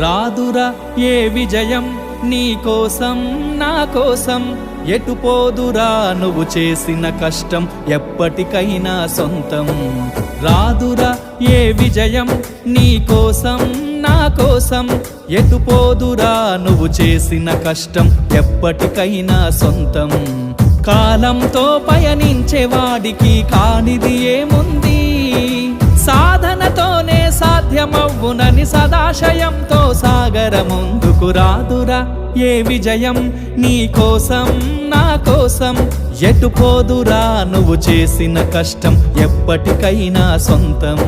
రాదురా ఏ విజయం నీ కోసం నా కోసం, ఎటు పోదురా నువ్వు చేసిన కష్టం ఎప్పటికైనా సొంతం. రాదురా ఏ విజయం నీ కోసం నా కోసం, ఎటు పోదురా నువ్వు చేసిన కష్టం ఎప్పటికైనా సొంతం. కాలంతో పయనించే వాడికి కానిది ఏముంది, సాధనతోనే సాధ్యమవ్వునని సదాశయంతో సాగర ముందుకు. రాదురా ఏ విజయం నీ కోసం నా కోసం, ఎటు పోదురా నువ్వు చేసిన కష్టం ఎప్పటికైనా సొంతం.